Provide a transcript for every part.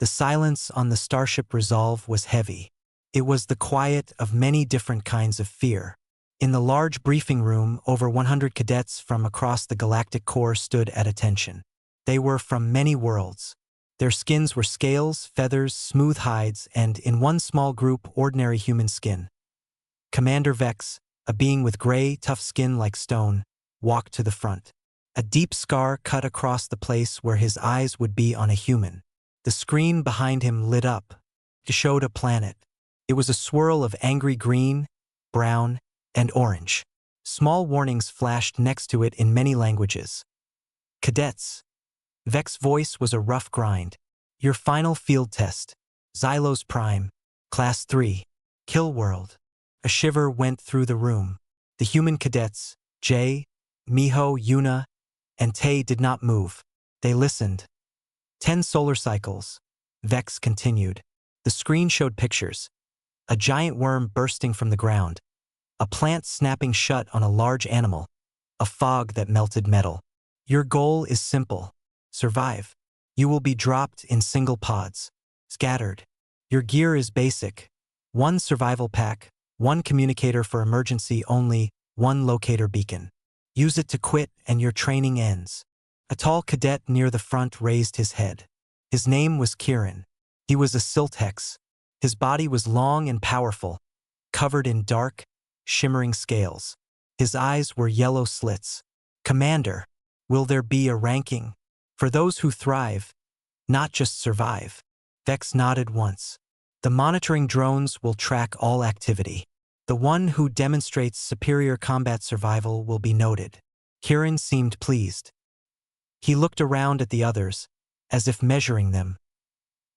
The silence on the starship Resolve was heavy. It was the quiet of many different kinds of fear. In the large briefing room, over 100 cadets from across the Galactic Corps stood at attention. They were from many worlds. Their skins were scales, feathers, smooth hides, and, in one small group, ordinary human skin. Commander Vex, a being with gray, tough skin like stone, walked to the front. A deep scar cut across the place where his eyes would be on a human. The screen behind him lit up. It showed a planet. It was a swirl of angry green, brown, and orange. Small warnings flashed next to it in many languages. Cadets. Vex's voice was a rough grind. Your final field test. Xylos Prime. Class 3. Kill World. A shiver went through the room. The human cadets, Jay, Miho, Yuna, and Tay did not move. They listened. 10 solar cycles. Vex continued. The screen showed pictures. A giant worm bursting from the ground. A plant snapping shut on a large animal. A fog that melted metal. Your goal is simple. Survive. You will be dropped in single pods. Scattered. Your gear is basic. 1 survival pack, 1 communicator for emergency only, 1 locator beacon. Use it to quit and your training ends. A tall cadet near the front raised his head. His name was Kieran. He was a Siltex. His body was long and powerful, covered in dark, shimmering scales. His eyes were yellow slits. Commander, will there be a ranking? For those who thrive, not just survive. Vex nodded once. The monitoring drones will track all activity. The one who demonstrates superior combat survival will be noted. Kieran seemed pleased. He looked around at the others, as if measuring them.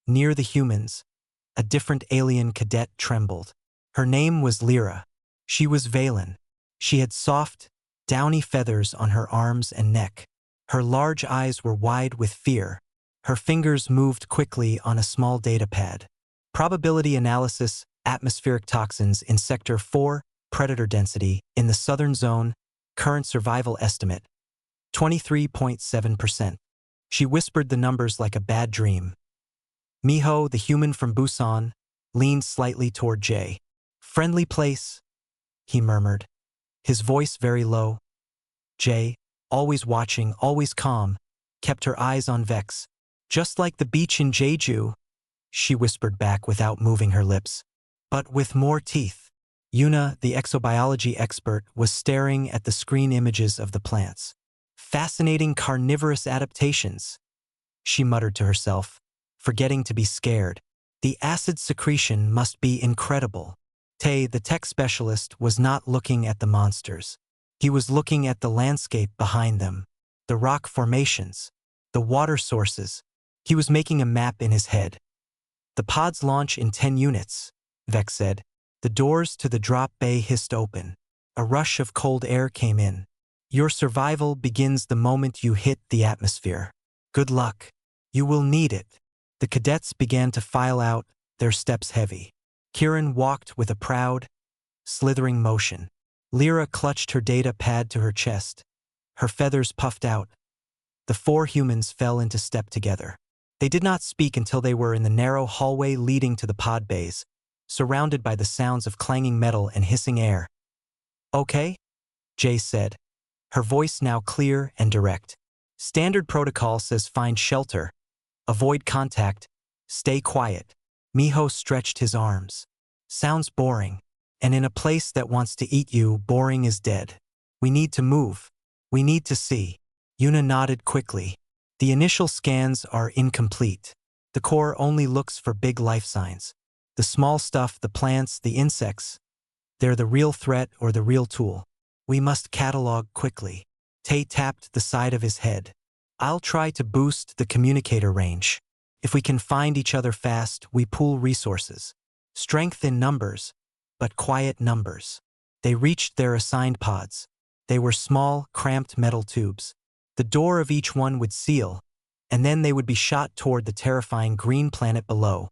Near the humans, a different alien cadet trembled. Her name was Lyra. She was Valen. She had soft, downy feathers on her arms and neck. Her large eyes were wide with fear. Her fingers moved quickly on a small data pad. Probability analysis, atmospheric toxins in Sector 4, predator density, in the southern zone, current survival estimate, 23.7%. She whispered the numbers like a bad dream. Miho, the human from Busan, leaned slightly toward Jay. Friendly place, he murmured, his voice very low. Jay, always watching, always calm, kept her eyes on Vex. Just like the beach in Jeju, she whispered back without moving her lips. But with more teeth. Yuna, the exobiology expert, was staring at the screen images of the plants. Fascinating carnivorous adaptations, she muttered to herself, forgetting to be scared. The acid secretion must be incredible. Tay, the tech specialist, was not looking at the monsters. He was looking at the landscape behind them, the rock formations, the water sources. He was making a map in his head. The pods launch in 10 units, Vex said. The doors to the drop bay hissed open. A rush of cold air came in. Your survival begins the moment you hit the atmosphere. Good luck. You will need it. The cadets began to file out, their steps heavy. Kieran walked with a proud, slithering motion. Lyra clutched her data pad to her chest. Her feathers puffed out. The 4 humans fell into step together. They did not speak until they were in the narrow hallway leading to the pod bays, surrounded by the sounds of clanging metal and hissing air. Okay? Jay said, her voice now clear and direct. Standard protocol says find shelter, avoid contact, stay quiet. Miho stretched his arms. Sounds boring. And in a place that wants to eat you, boring is dead. We need to move. We need to see. Yuna nodded quickly. The initial scans are incomplete. The Corps only looks for big life signs. The small stuff, the plants, the insects, they're the real threat or the real tool. We must catalog quickly. Tay tapped the side of his head. I'll try to boost the communicator range. If we can find each other fast, we pool resources. Strength in numbers, but quiet numbers. They reached their assigned pods. They were small, cramped metal tubes. The door of each one would seal, and then they would be shot toward the terrifying green planet below.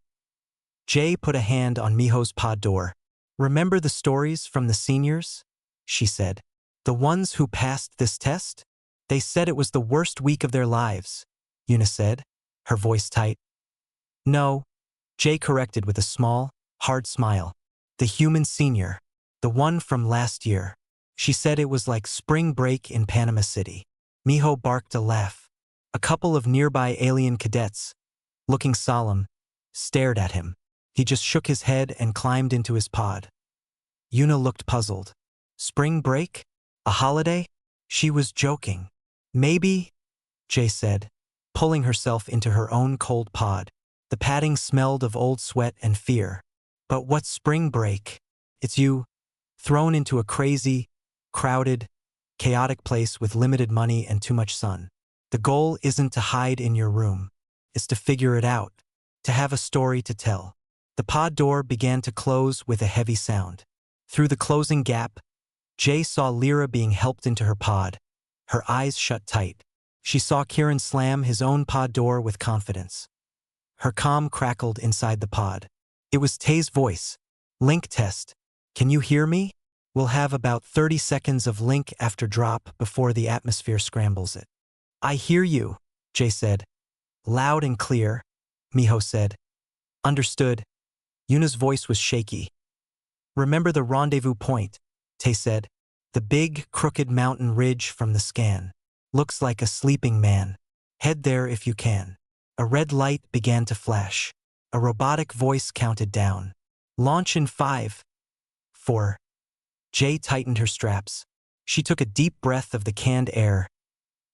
Jay put a hand on Miho's pod door. Remember the stories from the seniors? She said. The ones who passed this test? They said it was the worst week of their lives, Yuna said, her voice tight. No, Jay corrected with a small, hard smile. The human senior. The one from last year. She said it was like spring break in Panama City. Miho barked a laugh. A couple of nearby alien cadets, looking solemn, stared at him. He just shook his head and climbed into his pod. Yuna looked puzzled. Spring break? A holiday? She was joking. Maybe, Jay said, pulling herself into her own cold pod. The padding smelled of old sweat and fear. But what's spring break? It's you, thrown into a crazy, crowded, chaotic place with limited money and too much sun. The goal isn't to hide in your room. It's to figure it out, to have a story to tell. The pod door began to close with a heavy sound. Through the closing gap, Jay saw Lyra being helped into her pod, her eyes shut tight. She saw Kieran slam his own pod door with confidence. Her comm crackled inside the pod. It was Tay's voice. Link test. Can you hear me? We'll have about 30 seconds of link after drop before the atmosphere scrambles it. I hear you, Jay said. Loud and clear, Miho said. Understood. Yuna's voice was shaky. Remember the rendezvous point, Tay said. The big, crooked mountain ridge from the scan. Looks like a sleeping man. Head there if you can. A red light began to flash. A robotic voice counted down. Launch in 5, 4. Jay tightened her straps. She took a deep breath of the canned air.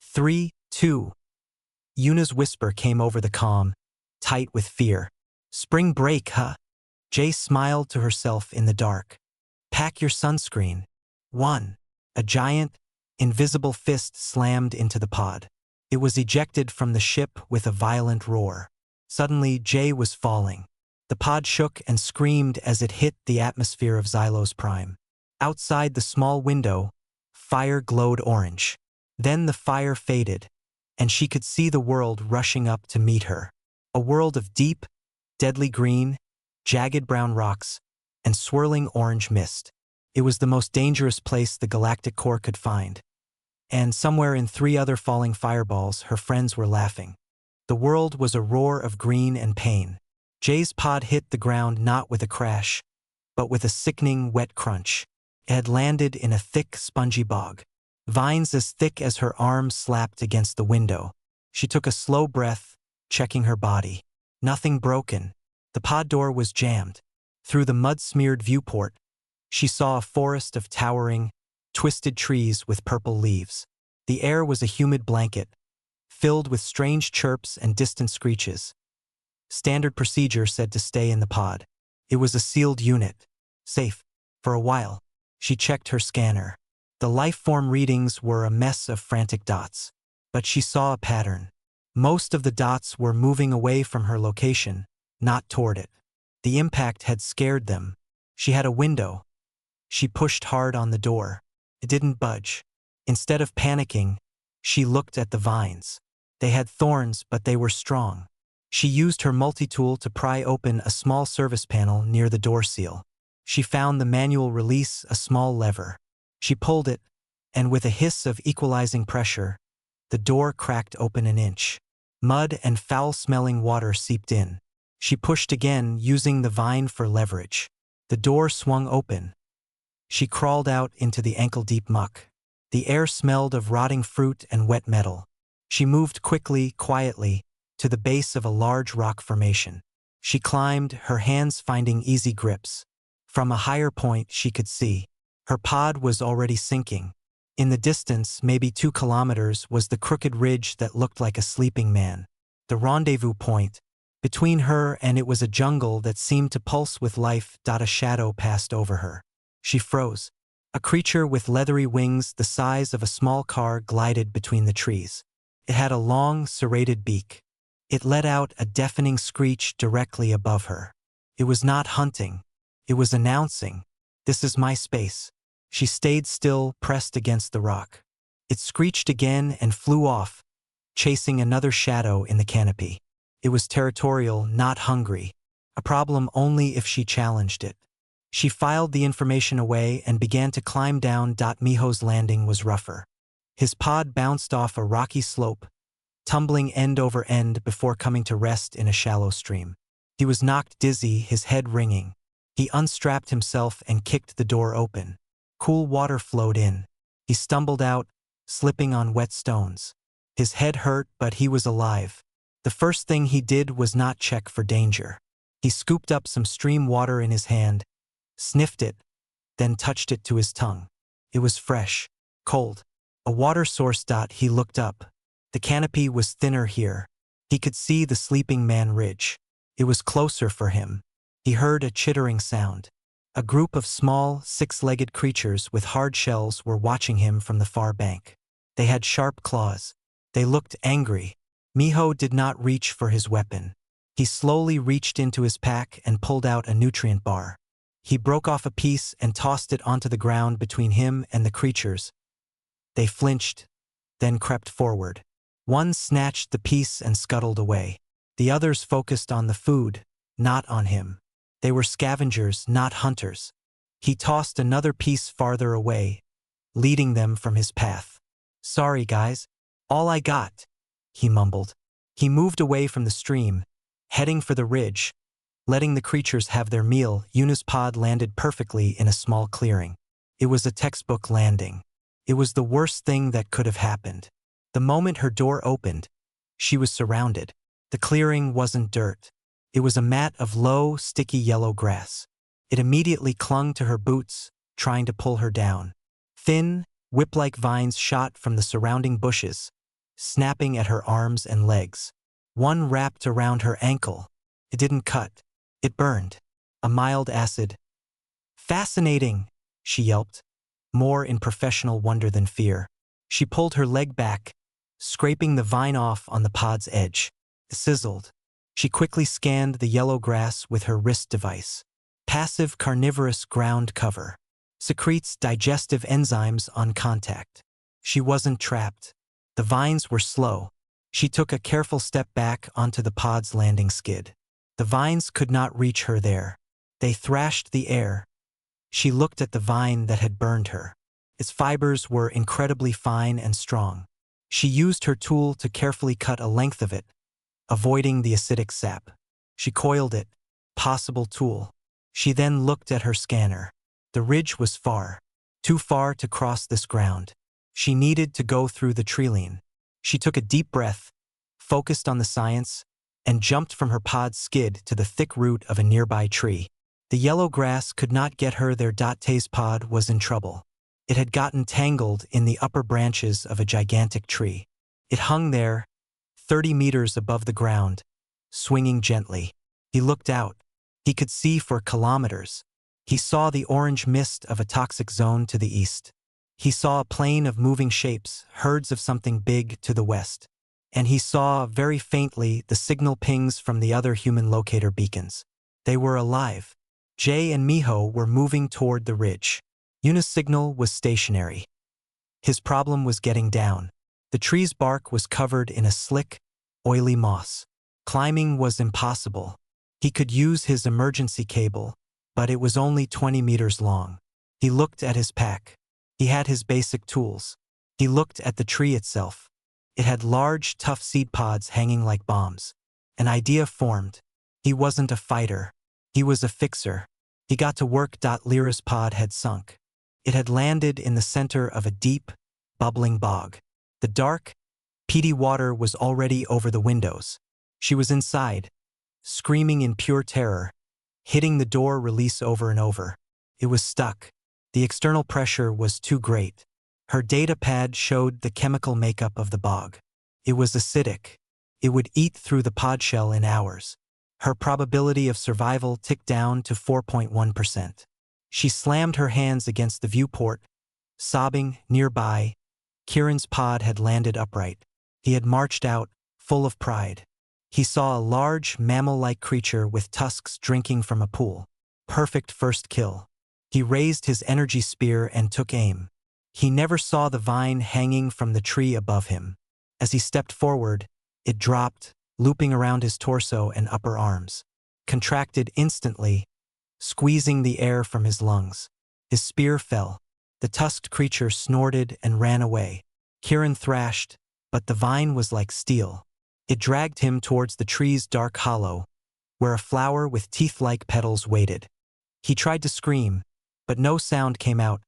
3, 2. Yuna's whisper came over the comm, tight with fear. Spring break, huh? Jay smiled to herself in the dark. Pack your sunscreen. 1. A giant, invisible fist slammed into the pod. It was ejected from the ship with a violent roar. Suddenly, Jay was falling. The pod shook and screamed as it hit the atmosphere of Xylos Prime. Outside the small window, fire glowed orange. Then the fire faded, and she could see the world rushing up to meet her. A world of deep, deadly green, jagged brown rocks, and swirling orange mist. It was the most dangerous place the Galactic Core could find. And somewhere in 3 other falling fireballs, her friends were laughing. The world was a roar of green and pain. Jay's pod hit the ground not with a crash, but with a sickening wet crunch. It had landed in a thick, spongy bog. Vines as thick as her arms slapped against the window. She took a slow breath, checking her body. Nothing broken. The pod door was jammed. Through the mud-smeared viewport, she saw a forest of towering, twisted trees with purple leaves. The air was a humid blanket, filled with strange chirps and distant screeches. Standard procedure said to stay in the pod. It was a sealed unit. Safe. For a while. She checked her scanner. The life-form readings were a mess of frantic dots. But she saw a pattern. Most of the dots were moving away from her location, not toward it. The impact had scared them. She had a window. She pushed hard on the door. It didn't budge. Instead of panicking, she looked at the vines. They had thorns, but they were strong. She used her multi-tool to pry open a small service panel near the door seal. She found the manual release, a small lever. She pulled it, and with a hiss of equalizing pressure, the door cracked open an inch. Mud and foul-smelling water seeped in. She pushed again, using the vine for leverage. The door swung open. She crawled out into the ankle-deep muck. The air smelled of rotting fruit and wet metal. She moved quickly, quietly, to the base of a large rock formation. She climbed, her hands finding easy grips. From a higher point she could see. Her pod was already sinking. In the distance, maybe 2 kilometers, was the crooked ridge that looked like a sleeping man. The rendezvous point. Between her and it was a jungle that seemed to pulse with life. A shadow passed over her. She froze. A creature with leathery wings the size of a small car glided between the trees. It had a long, serrated beak. It let out a deafening screech directly above her. It was not hunting. It was announcing, "This is my space." She stayed still, pressed against the rock. It screeched again and flew off, chasing another shadow in the canopy. It was territorial, not hungry. A problem only if she challenged it. She filed the information away and began to climb down. Miho's landing was rougher. His pod bounced off a rocky slope, tumbling end over end before coming to rest in a shallow stream. He was knocked dizzy, his head ringing. He unstrapped himself and kicked the door open. Cool water flowed in. He stumbled out, slipping on wet stones. His head hurt, but he was alive. The first thing he did was not check for danger. He scooped up some stream water in his hand, sniffed it, then touched it to his tongue. It was fresh, cold. A water source. He looked up. The canopy was thinner here. He could see the sleeping man ridge. It was closer for him. He heard a chittering sound. A group of small, six-legged creatures with hard shells were watching him from the far bank. They had sharp claws. They looked angry. Miho did not reach for his weapon. He slowly reached into his pack and pulled out a nutrient bar. He broke off a piece and tossed it onto the ground between him and the creatures. They flinched, then crept forward. One snatched the piece and scuttled away. The others focused on the food, not on him. They were scavengers, not hunters. He tossed another piece farther away, leading them from his path. "Sorry, guys. All I got," he mumbled. He moved away from the stream, heading for the ridge. Letting the creatures have their meal, Yuna's pod landed perfectly in a small clearing. It was a textbook landing. It was the worst thing that could have happened. The moment her door opened, she was surrounded. The clearing wasn't dirt. It was a mat of low, sticky yellow grass. It immediately clung to her boots, trying to pull her down. Thin, whip-like vines shot from the surrounding bushes, snapping at her arms and legs. One wrapped around her ankle. It didn't cut. It burned. A mild acid. "Fascinating," she yelped, more in professional wonder than fear. She pulled her leg back, scraping the vine off on the pod's edge. It sizzled. She quickly scanned the yellow grass with her wrist device. Passive carnivorous ground cover. Secretes digestive enzymes on contact. She wasn't trapped. The vines were slow. She took a careful step back onto the pod's landing skid. The vines could not reach her there. They thrashed the air. She looked at the vine that had burned her. Its fibers were incredibly fine and strong. She used her tool to carefully cut a length of it, avoiding the acidic sap. She coiled it. Possible tool. She then looked at her scanner. The ridge was far. Too far to cross this ground. She needed to go through the treeline. She took a deep breath, focused on the science, and jumped from her pod's skid to the thick root of a nearby tree. The yellow grass could not get her there. Tay's pod was in trouble. It had gotten tangled in the upper branches of a gigantic tree. It hung there, 30 meters above the ground, swinging gently. He looked out. He could see for kilometers. He saw the orange mist of a toxic zone to the east. He saw a plain of moving shapes, herds of something big to the west. And he saw, very faintly, the signal pings from the other human locator beacons. They were alive. Jay and Miho were moving toward the ridge. Yuna's signal was stationary. His problem was getting down. The tree's bark was covered in a slick, oily moss. Climbing was impossible. He could use his emergency cable, but it was only 20 meters long. He looked at his pack. He had his basic tools. He looked at the tree itself. It had large, tough seed pods hanging like bombs. An idea formed. He wasn't a fighter. He was a fixer. He got to work. Lyra's pod had sunk. It had landed in the center of a deep, bubbling bog. The dark, peaty water was already over the windows. She was inside, screaming in pure terror, hitting the door release over and over. It was stuck. The external pressure was too great. Her data pad showed the chemical makeup of the bog. It was acidic. It would eat through the pod shell in hours. Her probability of survival ticked down to 4.1%. She slammed her hands against the viewport, sobbing. Nearby, Kieran's pod had landed upright. He had marched out, full of pride. He saw a large, mammal-like creature with tusks drinking from a pool. Perfect first kill. He raised his energy spear and took aim. He never saw the vine hanging from the tree above him. As he stepped forward, it dropped, looping around his torso and upper arms. Contracted instantly, squeezing the air from his lungs. His spear fell. The tusked creature snorted and ran away. Kieran thrashed, but the vine was like steel. It dragged him towards the tree's dark hollow, where a flower with teeth-like petals waited. He tried to scream, but no sound came out.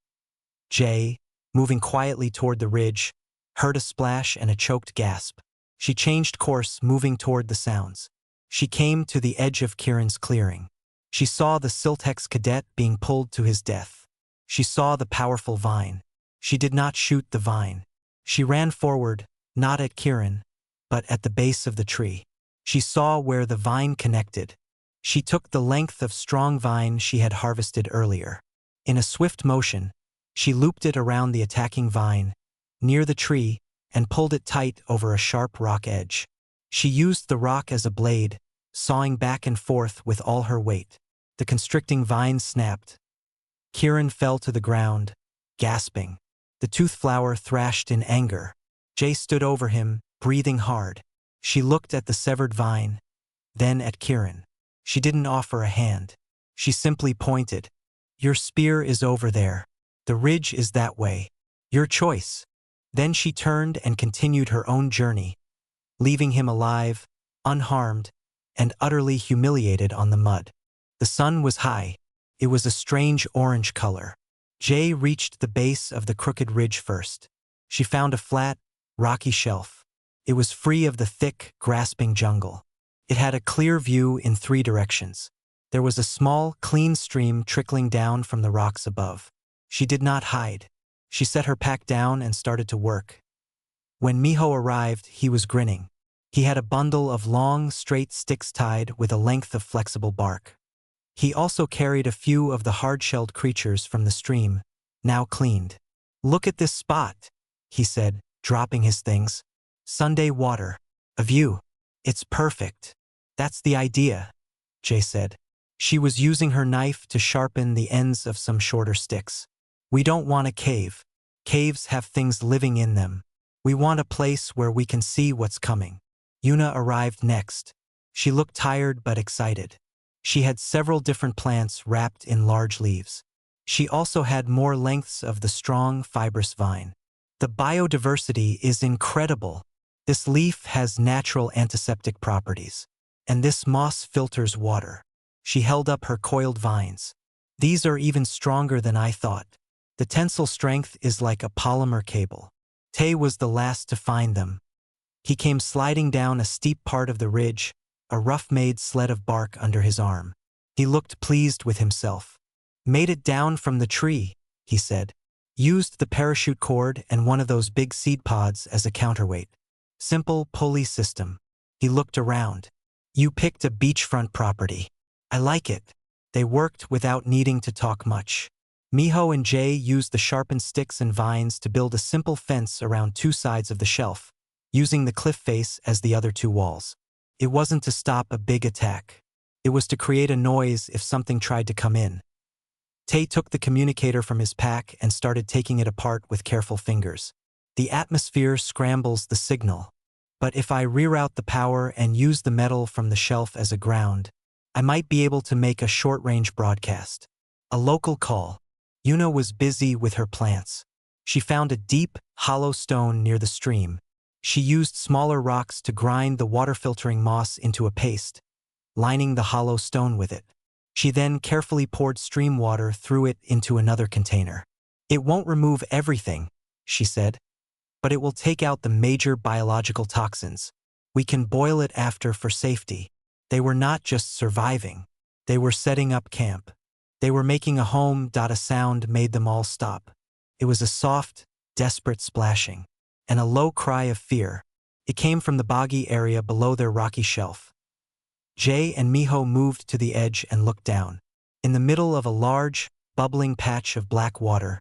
Jay, moving quietly toward the ridge, heard a splash and a choked gasp. She changed course, moving toward the sounds. She came to the edge of Kieran's clearing. She saw the Siltex cadet being pulled to his death. She saw the powerful vine. She did not shoot the vine. She ran forward, not at Kieran, but at the base of the tree. She saw where the vine connected. She took the length of strong vine she had harvested earlier. In a swift motion, she looped it around the attacking vine, near the tree, and pulled it tight over a sharp rock edge. She used the rock as a blade, sawing back and forth with all her weight. The constricting vine snapped. Kieran fell to the ground, gasping. The tooth flower thrashed in anger. Jay stood over him, breathing hard. She looked at the severed vine, then at Kieran. She didn't offer a hand. She simply pointed. "Your spear is over there. The ridge is that way. Your choice." Then she turned and continued her own journey, leaving him alive, unharmed, and utterly humiliated on the mud. The sun was high. It was a strange orange color. Jay reached the base of the crooked ridge first. She found a flat, rocky shelf. It was free of the thick, grasping jungle. It had a clear view in 3 directions. There was a small, clean stream trickling down from the rocks above. She did not hide. She set her pack down and started to work. When Miho arrived, he was grinning. He had a bundle of long, straight sticks tied with a length of flexible bark. He also carried a few of the hard-shelled creatures from the stream, now cleaned. "Look at this spot," he said, dropping his things. "Sunday water. A view. It's perfect." "That's the idea," Jay said. She was using her knife to sharpen the ends of some shorter sticks. "We don't want a cave. Caves have things living in them. We want a place where we can see what's coming." Yuna arrived next. She looked tired but excited. She had several different plants wrapped in large leaves. She also had more lengths of the strong, fibrous vine. "The biodiversity is incredible. This leaf has natural antiseptic properties. And this moss filters water." She held up her coiled vines. "These are even stronger than I thought. The tensile strength is like a polymer cable." Tay was the last to find them. He came sliding down a steep part of the ridge, a rough-made sled of bark under his arm. He looked pleased with himself. "Made it down from the tree," he said. "Used the parachute cord and one of those big seed pods as a counterweight. Simple pulley system." He looked around. "You picked a beachfront property. I like it." They worked without needing to talk much. Miho and Jay used the sharpened sticks and vines to build a simple fence around 2 sides of the shelf, using the cliff face as the other 2 walls. It wasn't to stop a big attack. It was to create a noise if something tried to come in. Tay took the communicator from his pack and started taking it apart with careful fingers. "The atmosphere scrambles the signal. But if I reroute the power and use the metal from the shelf as a ground, I might be able to make a short-range broadcast. A local call." Yuna was busy with her plants. She found a deep, hollow stone near the stream. She used smaller rocks to grind the water-filtering moss into a paste, lining the hollow stone with it. She then carefully poured stream water through it into another container. "It won't remove everything," she said, "but it will take out the major biological toxins. We can boil it after for safety." They were not just surviving. They were setting up camp. They were making a home. A sound made them all stop. It was a soft, desperate splashing, and a low cry of fear. It came from the boggy area below their rocky shelf. Jay and Miho moved to the edge and looked down. In the middle of a large, bubbling patch of black water,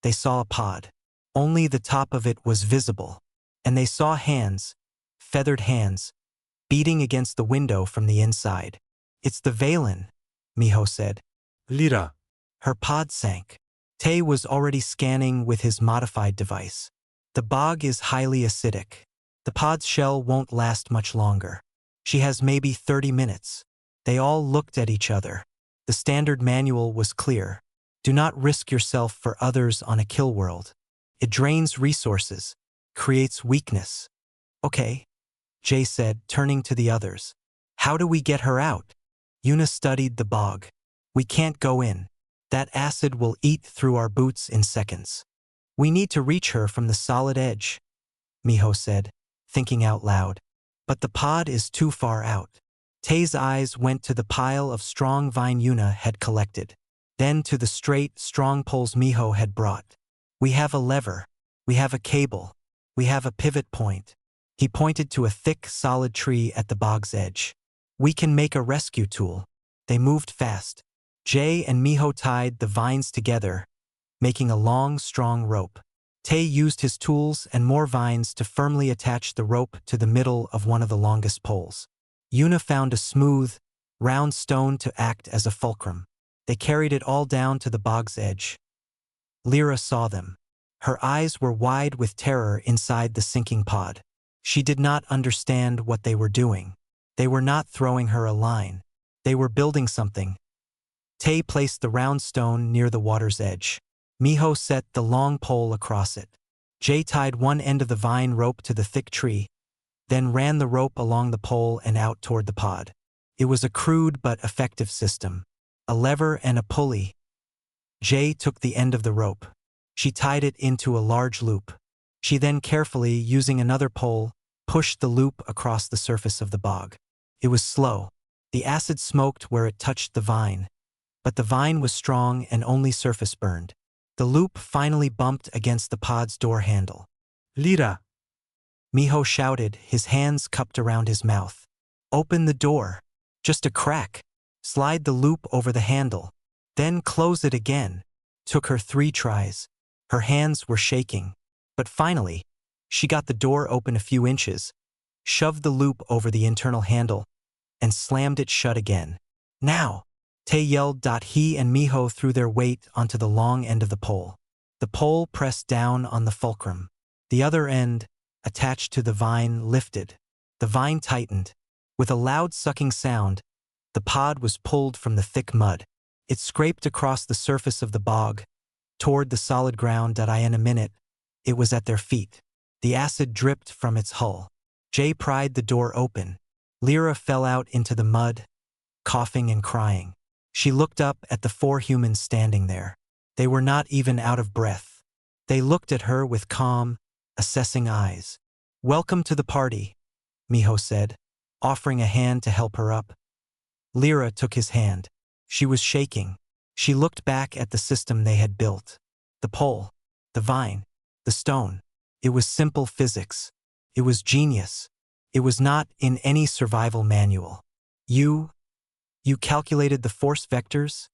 they saw a pod. Only the top of it was visible, and they saw hands, feathered hands, beating against the window from the inside. "It's the Valen," Miho said. "Lira." Her pod sank. Tay was already scanning with his modified device. "The bog is highly acidic. The pod's shell won't last much longer. She has maybe 30 minutes. They all looked at each other. The standard manual was clear. "Do not risk yourself for others on a kill world. It drains resources, creates weakness." "Okay," Jay said, turning to the others. "How do we get her out?" Yuna studied the bog. We can't go in. That acid will eat through our boots in seconds. We need to reach her from the solid edge, Miho said, thinking out loud. But the pod is too far out. Tay's eyes went to the pile of strong vine Yuna had collected, then to the straight, strong poles Miho had brought. We have a lever. We have a cable. We have a pivot point. He pointed to a thick, solid tree at the bog's edge. We can make a rescue tool. They moved fast. Jay and Miho tied the vines together, making a long, strong rope. Tay used his tools and more vines to firmly attach the rope to the middle of one of the longest poles. Yuna found a smooth, round stone to act as a fulcrum. They carried it all down to the bog's edge. Lyra saw them. Her eyes were wide with terror inside the sinking pod. She did not understand what they were doing. They were not throwing her a line. They were building something. Tay placed the round stone near the water's edge. Miho set the long pole across it. Jay tied one end of the vine rope to the thick tree, then ran the rope along the pole and out toward the pod. It was a crude but effective system. A lever and a pulley. Jay took the end of the rope. She tied it into a large loop. She then carefully, using another pole, pushed the loop across the surface of the bog. It was slow. The acid smoked where it touched the vine, but the vine was strong and only surface burned. The loop finally bumped against the pod's door handle. Lyra! Miho shouted, his hands cupped around his mouth. Open the door. Just a crack. Slide the loop over the handle. Then close it again. Took her 3 tries. Her hands were shaking. But finally, she got the door open a few inches, shoved the loop over the internal handle, and slammed it shut again. Now! Tay yelled. He and Miho threw their weight onto the long end of the pole. The pole pressed down on the fulcrum. The other end, attached to the vine, lifted. The vine tightened. With a loud sucking sound, the pod was pulled from the thick mud. It scraped across the surface of the bog, toward the solid ground. In a minute, it was at their feet. The acid dripped from its hull. Jay pried the door open. Lyra fell out into the mud, coughing and crying. She looked up at the 4 humans standing there. They were not even out of breath. They looked at her with calm, assessing eyes. Welcome to the party, Miho said, offering a hand to help her up. Lyra took his hand. She was shaking. She looked back at the system they had built. The pole, the vine, the stone. It was simple physics. It was genius. It was not in any survival manual. You calculated the force vectors?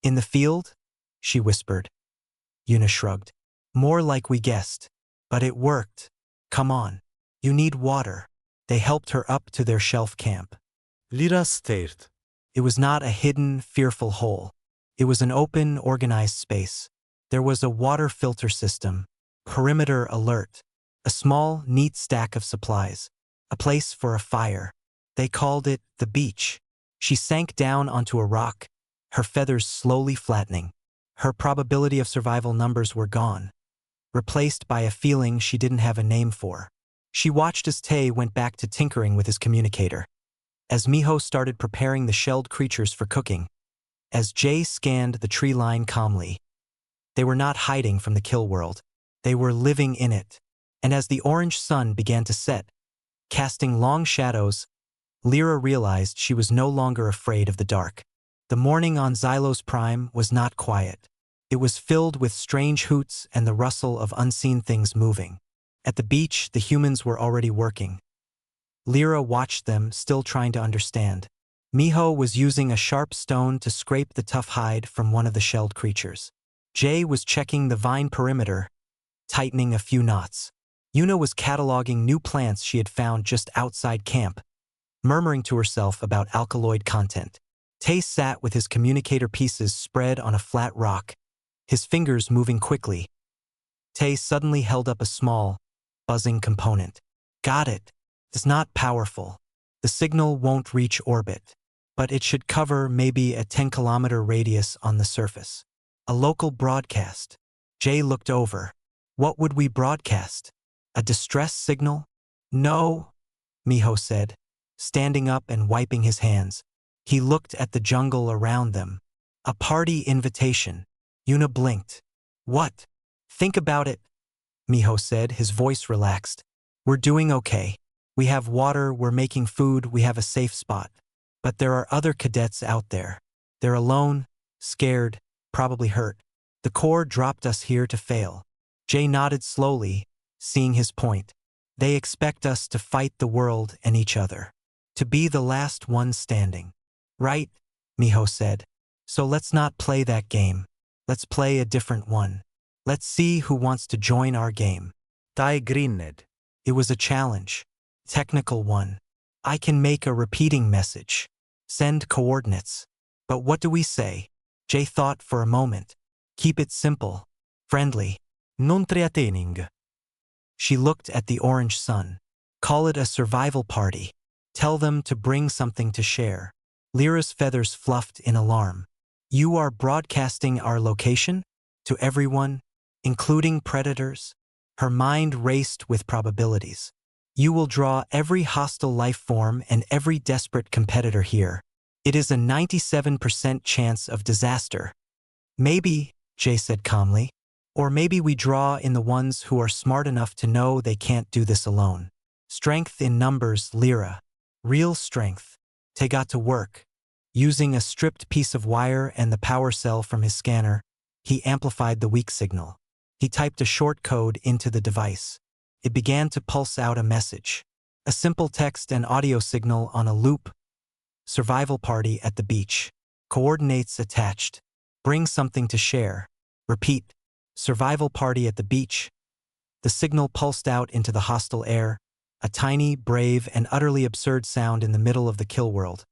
In the field? She whispered. Yuna shrugged. More like we guessed. But it worked. Come on. You need water. They helped her up to their shelf camp. Lyra stared. It was not a hidden, fearful hole. It was an open, organized space. There was a water filter system, perimeter alert, a small, neat stack of supplies, a place for a fire. They called it the beach. She sank down onto a rock, her feathers slowly flattening. Her probability of survival numbers were gone, replaced by a feeling she didn't have a name for. She watched as Tay went back to tinkering with his communicator, as Miho started preparing the shelled creatures for cooking, as Jay scanned the tree line calmly. They were not hiding from the kill world. They were living in it. And as the orange sun began to set, casting long shadows, Lyra realized she was no longer afraid of the dark. The morning on Xylos Prime was not quiet. It was filled with strange hoots and the rustle of unseen things moving. At the beach, the humans were already working. Lyra watched them, still trying to understand. Miho was using a sharp stone to scrape the tough hide from one of the shelled creatures. Jay was checking the vine perimeter, tightening a few knots. Yuna was cataloging new plants she had found just outside camp, murmuring to herself about alkaloid content. Tay sat with his communicator pieces spread on a flat rock, his fingers moving quickly. Tay suddenly held up a small, buzzing component. Got it. It's not powerful. The signal won't reach orbit, but it should cover maybe a 10-kilometer radius on the surface. A local broadcast. Jay looked over. What would we broadcast? A distress signal? No, Miho said, standing up and wiping his hands. He looked at the jungle around them. A party invitation. Yuna blinked. What? Think about it, Miho said, his voice relaxed. We're doing okay. We have water, we're making food, we have a safe spot. But there are other cadets out there. They're alone, scared, probably hurt. The Corps dropped us here to fail. Jay nodded slowly, seeing his point. They expect us to fight the world and each other. To be the last one standing. Right? Miho said. So let's not play that game. Let's play a different one. Let's see who wants to join our game. Tai grinned. It was a challenge. Technical one. I can make a repeating message. Send coordinates. But what do we say? Jay thought for a moment. Keep it simple. Friendly. Non treatening. She looked at the orange sun. Call it a survival party. Tell them to bring something to share. Lyra's feathers fluffed in alarm. You are broadcasting our location? To everyone, including predators? Her mind raced with probabilities. You will draw every hostile life form and every desperate competitor here. It is a 97% chance of disaster. Maybe, Jay said calmly, or maybe we draw in the ones who are smart enough to know they can't do this alone. Strength in numbers, Lyra. Real strength. They got to work. Using a stripped piece of wire and the power cell from his scanner, he amplified the weak signal. He typed a short code into the device. It began to pulse out a message. A simple text and audio signal on a loop. Survival party at the beach. Coordinates attached. Bring something to share. Repeat. Survival party at the beach. The signal pulsed out into the hostile air, a tiny, brave, and utterly absurd sound in the middle of the kill world.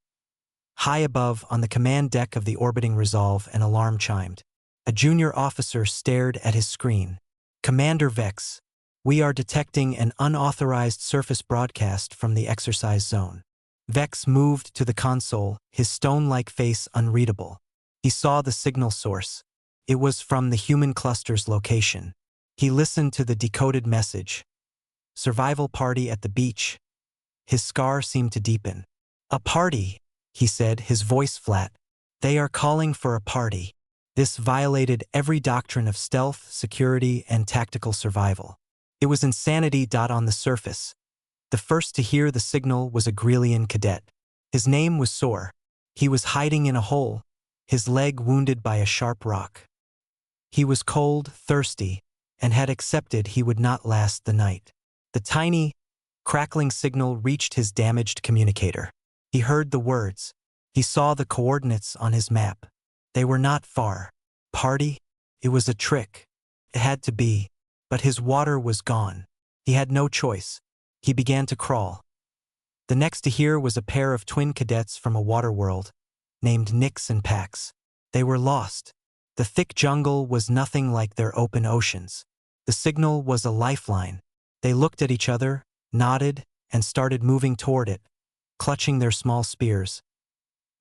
High above, on the command deck of the orbiting Resolve, an alarm chimed. A junior officer stared at his screen. Commander Vex, we are detecting an unauthorized surface broadcast from the exercise zone. Vex moved to the console, his stone-like face unreadable. He saw the signal source. It was from the human cluster's location. He listened to the decoded message. Survival party at the beach. His scar seemed to deepen. A party, he said, his voice flat. They are calling for a party. This violated every doctrine of stealth, security, and tactical survival. It was insanity. On the surface. The first to hear the signal was a Grelian cadet. His name was Sor. He was hiding in a hole, his leg wounded by a sharp rock. He was cold, thirsty, and had accepted he would not last the night. The tiny, crackling signal reached his damaged communicator. He heard the words. He saw the coordinates on his map. They were not far. Party? It was a trick. It had to be. But his water was gone. He had no choice. He began to crawl. The next to hear was a pair of twin cadets from a water world, named Nyx and Pax. They were lost. The thick jungle was nothing like their open oceans. The signal was a lifeline. They looked at each other, nodded, and started moving toward it, clutching their small spears.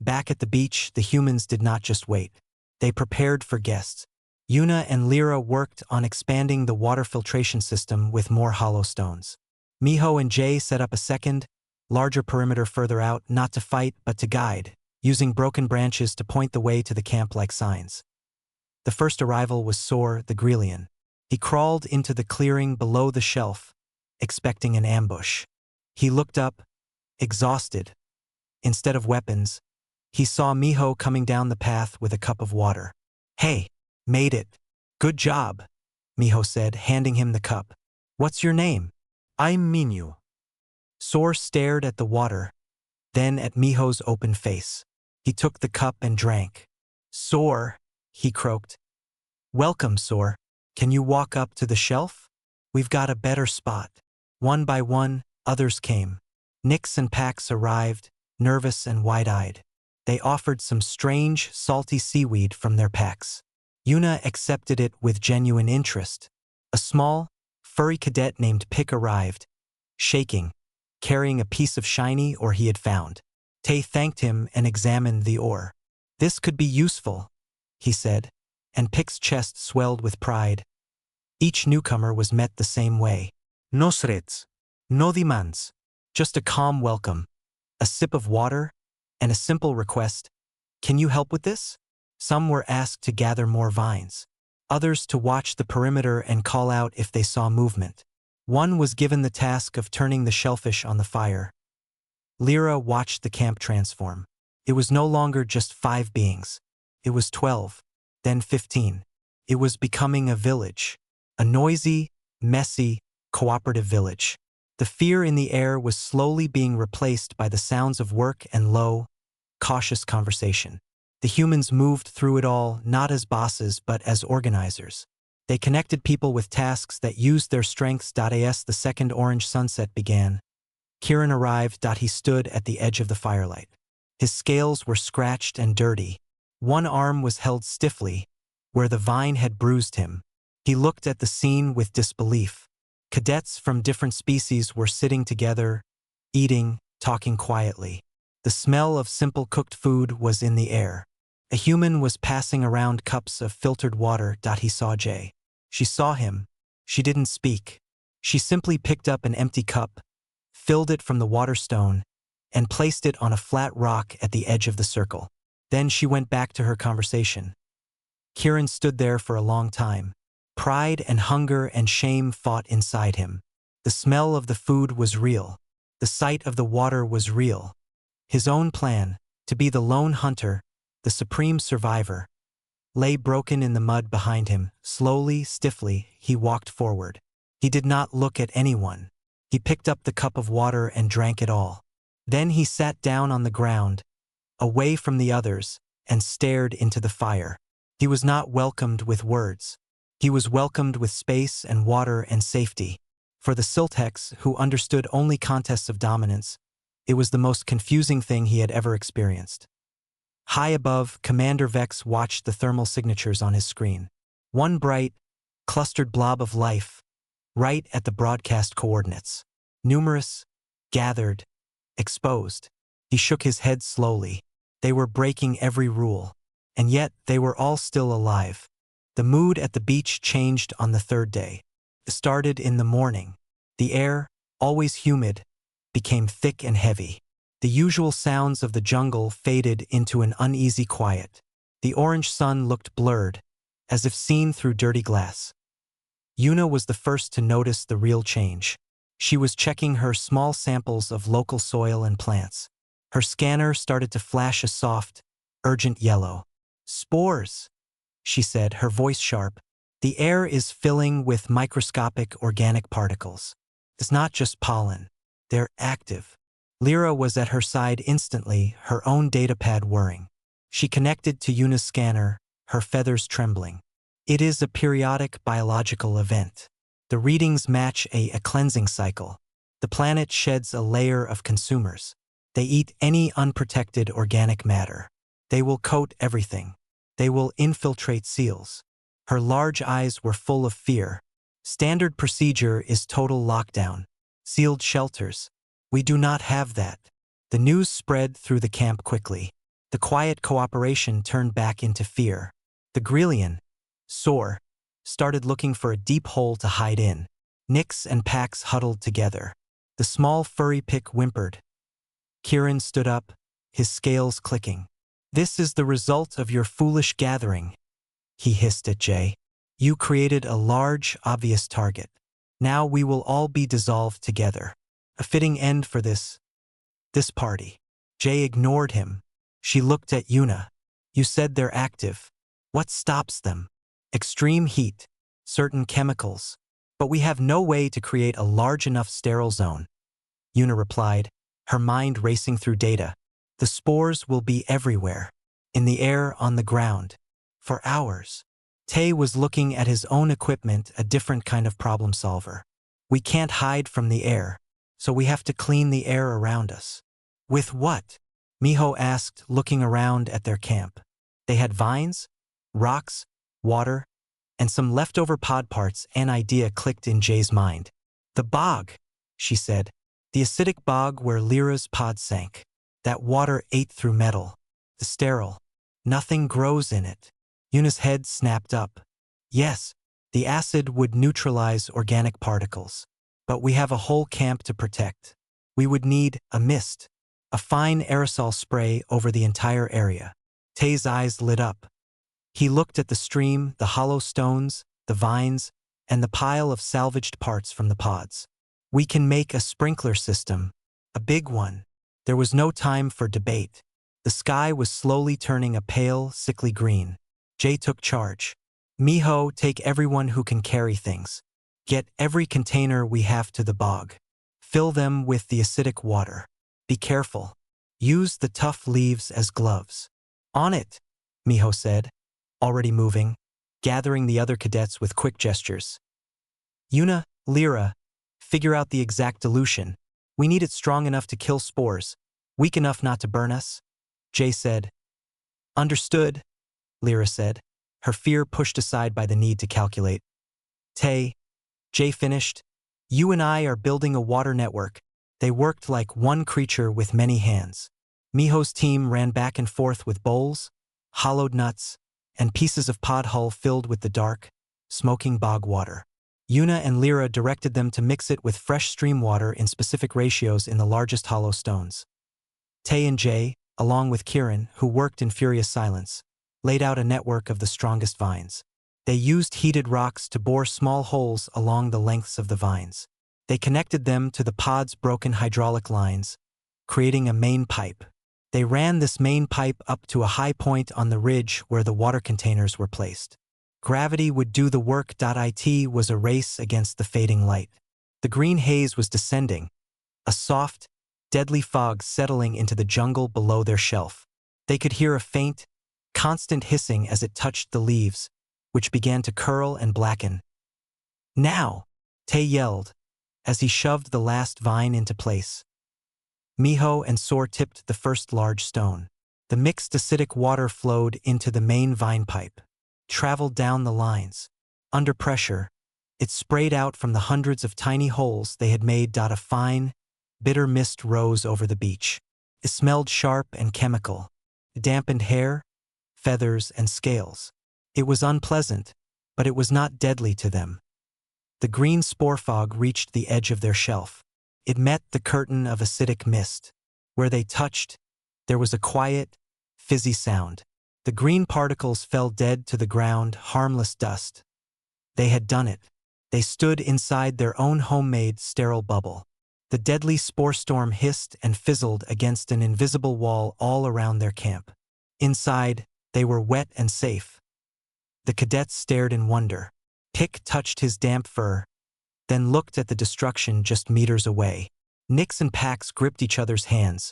Back at the beach, the humans did not just wait. They prepared for guests. Yuna and Lyra worked on expanding the water filtration system with more hollow stones. Miho and Jay set up a second, larger perimeter further out, not to fight but to guide, using broken branches to point the way to the camp like signs. The first arrival was Sor, the Grelian. He crawled into the clearing below the shelf, expecting an ambush. He looked up, exhausted. Instead of weapons, he saw Miho coming down the path with a cup of water. Hey, made it. Good job, Miho said, handing him the cup. What's your name? I'm Minyu. Sor stared at the water, then at Miho's open face. He took the cup and drank. Sor, he croaked. Welcome, Sor. Can you walk up to the shelf? We've got a better spot. One by one, others came. Nyx and Pax arrived, nervous and wide-eyed. They offered some strange, salty seaweed from their packs. Yuna accepted it with genuine interest. A small, furry cadet named Pick arrived, shaking, carrying a piece of shiny ore he had found. Tay thanked him and examined the ore. This could be useful, he said, and Pick's chest swelled with pride. Each newcomer was met the same way. No srets. No demands. Just a calm welcome. A sip of water, and a simple request, "Can you help with this?" Some were asked to gather more vines. Others to watch the perimeter and call out if they saw movement. One was given the task of turning the shellfish on the fire. Lyra watched the camp transform. It was no longer just 5 beings. It was 12, then 15. It was becoming a village. A noisy, messy, cooperative village. The fear in the air was slowly being replaced by the sounds of work and low, cautious conversation. The humans moved through it all not as bosses but as organizers. They connected people with tasks that used their strengths. As the second orange sunset began, Kieran arrived. He stood at the edge of the firelight. His scales were scratched and dirty. One arm was held stiffly, where the vine had bruised him. He looked at the scene with disbelief. Cadets from different species were sitting together, eating, talking quietly. The smell of simple cooked food was in the air. A human was passing around cups of filtered water. He saw Jay. She saw him. She didn't speak. She simply picked up an empty cup, filled it from the water stone, and placed it on a flat rock at the edge of the circle. Then she went back to her conversation. Kieran stood there for a long time. Pride and hunger and shame fought inside him. The smell of the food was real. The sight of the water was real. His own plan, to be the lone hunter, the supreme survivor, lay broken in the mud behind him. Slowly, stiffly, he walked forward. He did not look at anyone. He picked up the cup of water and drank it all. Then he sat down on the ground, away from the others, and stared into the fire. He was not welcomed with words. He was welcomed with space and water and safety. For the Siltex, who understood only contests of dominance, it was the most confusing thing he had ever experienced. High above, Commander Vex watched the thermal signatures on his screen. One bright, clustered blob of life, right at the broadcast coordinates. Numerous, gathered, exposed. He shook his head slowly. They were breaking every rule. And yet they were all still alive. The mood at the beach changed on the 3rd day. It started in the morning. The air, always humid, became thick and heavy. The usual sounds of the jungle faded into an uneasy quiet. The orange sun looked blurred, as if seen through dirty glass. Una was the first to notice the real change. She was checking her small samples of local soil and plants. Her scanner started to flash a soft, urgent yellow. "Spores," she said, her voice sharp. "The air is filling with microscopic organic particles. It's not just pollen. They're active." Lyra was at her side instantly, her own datapad whirring. She connected to Una's scanner, her feathers trembling. "It is a periodic biological event. The readings match a cleansing cycle. The planet sheds a layer of consumers. They eat any unprotected organic matter. They will coat everything. They will infiltrate seals." Her large eyes were full of fear. "Standard procedure is total lockdown. Sealed shelters. We do not have that." The news spread through the camp quickly. The quiet cooperation turned back into fear. The Grelian, sore, started looking for a deep hole to hide in. Nyx and Pax huddled together. The small furry pick whimpered. Kieran stood up, his scales clicking. "This is the result of your foolish gathering," he hissed at Jay. "You created a large, obvious target. Now we will all be dissolved together. A fitting end for this party." Jay ignored him. She looked at Una. "You said they're active. What stops them?" "Extreme heat, certain chemicals. But we have no way to create a large enough sterile zone," Una replied, her mind racing through data. "The spores will be everywhere. In the air, on the ground. For hours." Tay was looking at his own equipment, a different kind of problem solver. "We can't hide from the air, so we have to clean the air around us." "With what?" Miho asked, looking around at their camp. They had vines, rocks, water, and some leftover pod parts. An idea clicked in Jay's mind. "The bog," she said. "The acidic bog where Lyra's pod sank. That water ate through metal. The sterile. Nothing grows in it." Una's head snapped up. "Yes, the acid would neutralize organic particles. But we have a whole camp to protect. We would need a mist." a fine aerosol spray over the entire area. Tay's eyes lit up. He looked at the stream, the hollow stones, the vines, and the pile of salvaged parts from the pods. We can make a sprinkler system, a big one. There was no time for debate. The sky was slowly turning a pale, sickly green. Jay took charge. Miho, take everyone who can carry things. Get every container we have to the bog. Fill them with the acidic water. Be careful. Use the tough leaves as gloves. On it, Miho said, already moving, gathering the other cadets with quick gestures. Yuna, Lyra, figure out the exact dilution. We need it strong enough to kill spores, weak enough not to burn us, Jay said. Understood, Lyra said, her fear pushed aside by the need to calculate. Tay, Jay finished, you and I are building a water network. They worked like one creature with many hands. Miho's team ran back and forth with bowls, hollowed nuts, and pieces of pod hull filled with the dark, smoking bog water. Yuna and Lyra directed them to mix it with fresh stream water in specific ratios in the largest hollow stones. Tay and Jay, along with Kieran, who worked in furious silence, laid out a network of the strongest vines. They used heated rocks to bore small holes along the lengths of the vines. They connected them to the pod's broken hydraulic lines, creating a main pipe. They ran this main pipe up to a high point on the ridge where the water containers were placed. Gravity would do the work. It was a race against the fading light. The green haze was descending, a soft, deadly fog settling into the jungle below their shelf. They could hear a faint, constant hissing as it touched the leaves, which began to curl and blacken. Now, Tay yelled, as he shoved the last vine into place. Miho and Sor tipped the first large stone. The mixed acidic water flowed into the main vine pipe, traveled down the lines. Under pressure, it sprayed out from the hundreds of tiny holes they had made. A fine, bitter mist rose over the beach. It smelled sharp and chemical, dampened hair, feathers, and scales. It was unpleasant, but it was not deadly to them. The green spore fog reached the edge of their shelf. It met the curtain of acidic mist. Where they touched, there was a quiet, fizzy sound. The green particles fell dead to the ground, harmless dust. They had done it. They stood inside their own homemade sterile bubble. The deadly spore storm hissed and fizzled against an invisible wall all around their camp. Inside, they were wet and safe. The cadets stared in wonder. Pick touched his damp fur, then looked at the destruction just meters away. Nix and Pax gripped each other's hands,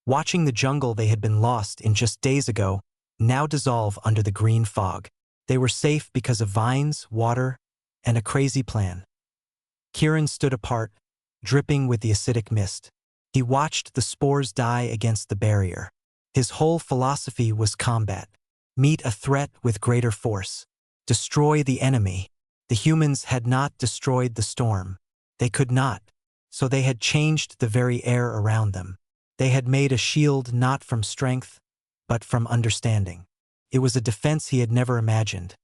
watching the jungle they had been lost in just days ago now dissolve under the green fog. They were safe because of vines, water, and a crazy plan. Kieran stood apart, dripping with the acidic mist. He watched the spores die against the barrier. His whole philosophy was combat. Meet a threat with greater force. Destroy the enemy. The humans had not destroyed the storm. They could not, so they had changed the very air around them. They had made a shield not from strength, but from understanding. It was a defense he had never imagined.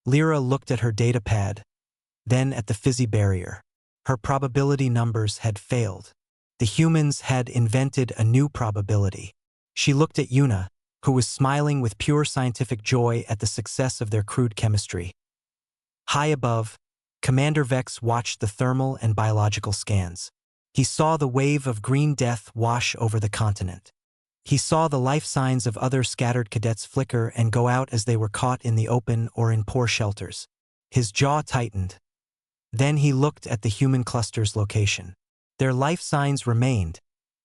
Lyra looked at her data pad, then at the fizzy barrier. Her probability numbers had failed. The humans had invented a new probability. She looked at Yuna, who was smiling with pure scientific joy at the success of their crude chemistry. High above, Commander Vex watched the thermal and biological scans. He saw the wave of green death wash over the continent. He saw the life signs of other scattered cadets flicker and go out as they were caught in the open or in poor shelters. His jaw tightened. Then he looked at the human cluster's location. Their life signs remained,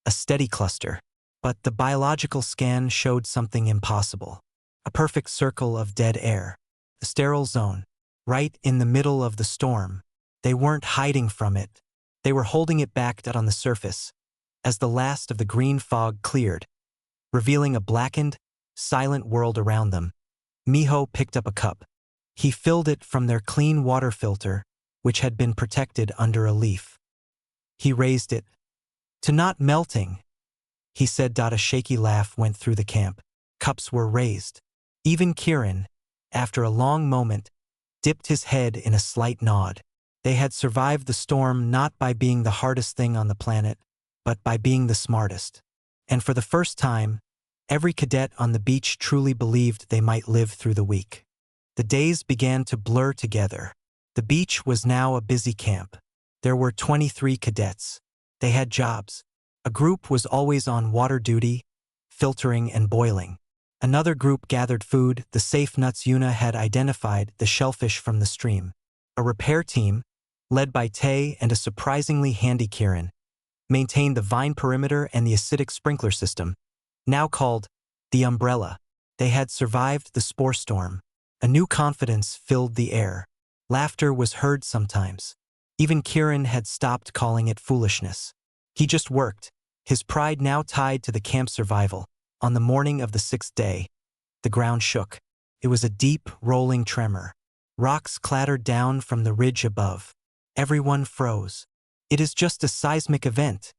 a steady cluster. But the biological scan showed something impossible. A perfect circle of dead air. A sterile zone. Right in the middle of the storm. They weren't hiding from it. They were holding it back on the surface, as the last of the green fog cleared, revealing a blackened, silent world around them. Miho picked up a cup. He filled it from their clean water filter, which had been protected under a leaf. He raised it. To not melting, he said. A shaky laugh went through the camp. Cups were raised. Even Kieran, after a long moment, dipped his head in a slight nod. They had survived the storm not by being the hardest thing on the planet, but by being the smartest. And for the first time, every cadet on the beach truly believed they might live through the week. The days began to blur together. The beach was now a busy camp. There were 23 cadets. They had jobs. A group was always on water duty, filtering and boiling. Another group gathered food. The safe nuts Yuna had identified the shellfish from the stream. A repair team, led by Tay and a surprisingly handy Kirin, maintained the vine perimeter and the acidic sprinkler system, now called the Umbrella. They had survived the spore storm. A new confidence filled the air. Laughter was heard sometimes. Even Kirin had stopped calling it foolishness. He just worked, his pride now tied to the camp's survival. On the morning of the 6th day, the ground shook. It was a deep, rolling tremor. Rocks clattered down from the ridge above. Everyone froze. "It is just a seismic event,"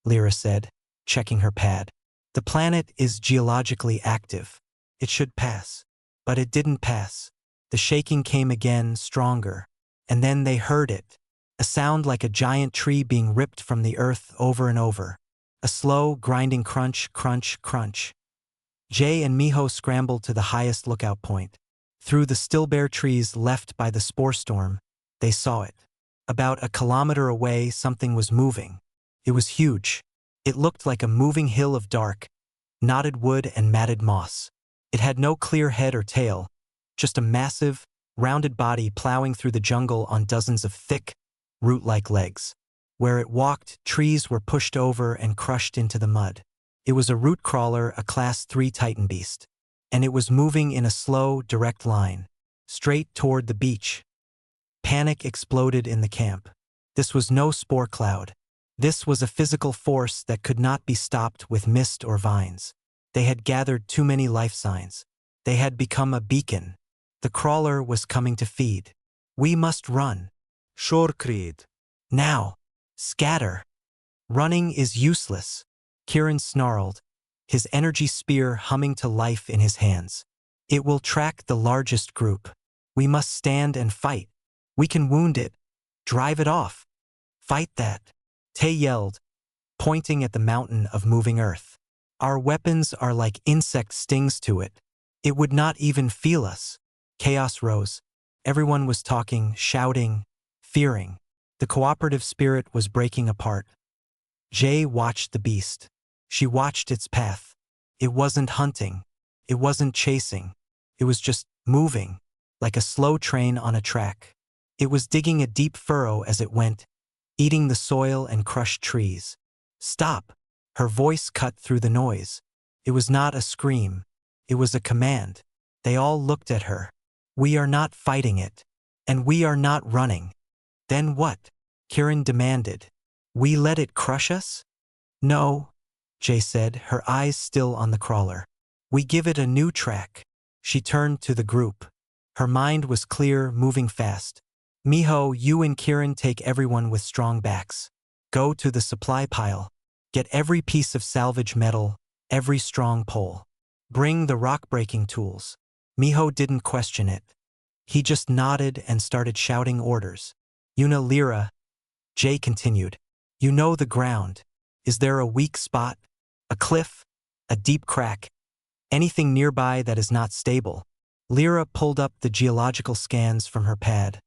Lyra said, checking her pad. "The planet is geologically active. It should pass." But it didn't pass. The shaking came again, stronger. And then they heard it. A sound like a giant tree being ripped from the earth over and over. A slow, grinding crunch, crunch, crunch. Jay and Miho scrambled to the highest lookout point. Through the still bare trees left by the spore storm, they saw it. About a kilometer away, something was moving. It was huge. It looked like a moving hill of dark, knotted wood and matted moss. It had no clear head or tail, just a massive, rounded body plowing through the jungle on dozens of thick, root-like legs. Where it walked, trees were pushed over and crushed into the mud. It was a root crawler, a Class 3 Titan beast. And it was moving in a slow, direct line, straight toward the beach. Panic exploded in the camp. This was no spore cloud. This was a physical force that could not be stopped with mist or vines. They had gathered too many life signs. They had become a beacon. The crawler was coming to feed. "We must run." Shorkrid. "Now. Scatter." "Running is useless," Kirin snarled, his energy spear humming to life in his hands. "It will track the largest group. We must stand and fight. We can wound it. Drive it off. Fight that." Tay yelled, pointing at the mountain of moving earth. "Our weapons are like insect stings to it. It would not even feel us." Chaos rose. Everyone was talking, shouting, fearing. The cooperative spirit was breaking apart. Jay watched the beast. She watched its path. It wasn't hunting. It wasn't chasing. It was just moving, like a slow train on a track. It was digging a deep furrow as it went, eating the soil and crushed trees. "Stop!" Her voice cut through the noise. It was not a scream. It was a command. They all looked at her. "We are not fighting it. And we are not running." "Then what?" Kirin demanded. "We let it crush us?" "No," Jay said, her eyes still on the crawler. "We give it a new track." She turned to the group. Her mind was clear, moving fast. "Miho, you and Kirin take everyone with strong backs. Go to the supply pile. Get every piece of salvage metal, every strong pole. Bring the rock-breaking tools." Miho didn't question it. He just nodded and started shouting orders. "Yuna, Lyra," Jay continued. "You know the ground. Is there a weak spot? A cliff? A deep crack? Anything nearby that is not stable?" Lyra pulled up the geological scans from her pad,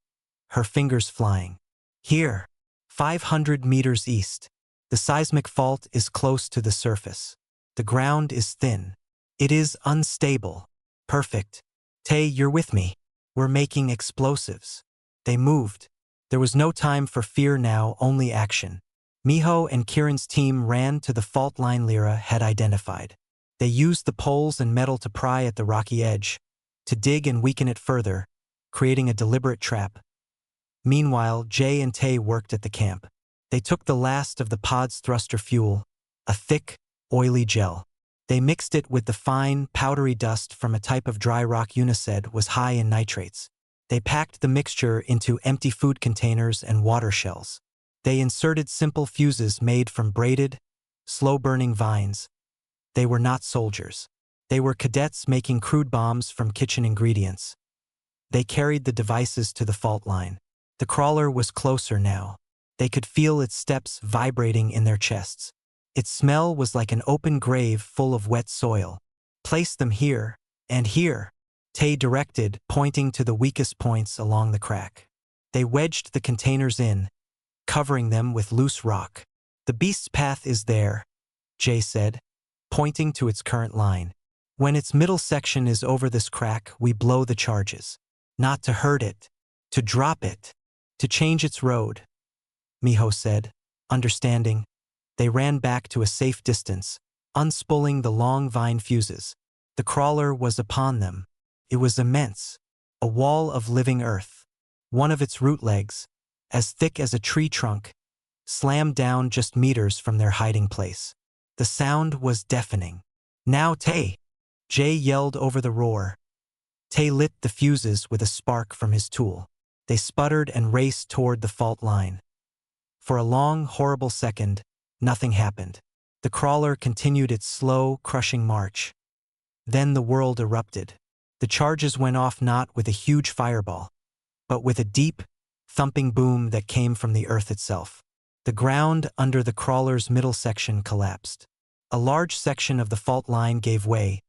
her fingers flying. "Here, 500 meters east. The seismic fault is close to the surface. The ground is thin. It is unstable." "Perfect. Tay, you're with me. We're making explosives." They moved. There was no time for fear now, only action. Miho and Kirin's team ran to the fault line Lyra had identified. They used the poles and metal to pry at the rocky edge, to dig and weaken it further, creating a deliberate trap. Meanwhile, Jay and Tay worked at the camp. They took the last of the pod's thruster fuel, a thick, oily gel. They mixed it with the fine, powdery dust from a type of dry rock Yuna said was high in nitrates. They packed the mixture into empty food containers and water shells. They inserted simple fuses made from braided, slow-burning vines. They were not soldiers. They were cadets making crude bombs from kitchen ingredients. They carried the devices to the fault line. The crawler was closer now. They could feel its steps vibrating in their chests. Its smell was like an open grave full of wet soil. Place them here, and here, Tay directed, pointing to the weakest points along the crack. They wedged the containers in, covering them with loose rock. The beast's path is there, Jay said, pointing to its current line. When its middle section is over this crack, we blow the charges. Not to hurt it, to drop it, to change its road, Miho said, understanding. They ran back to a safe distance, unspooling the long vine fuses. The crawler was upon them. It was immense, a wall of living earth. One of its root legs, as thick as a tree trunk, slammed down just meters from their hiding place. The sound was deafening. Now Tay! Jay yelled over the roar. Tay lit the fuses with a spark from his tool. They sputtered and raced toward the fault line. For a long, horrible second, nothing happened. The crawler continued its slow, crushing march. Then the world erupted. The charges went off not with a huge fireball, but with a deep, thumping boom that came from the earth itself. The ground under the crawler's middle section collapsed. A large section of the fault line gave way,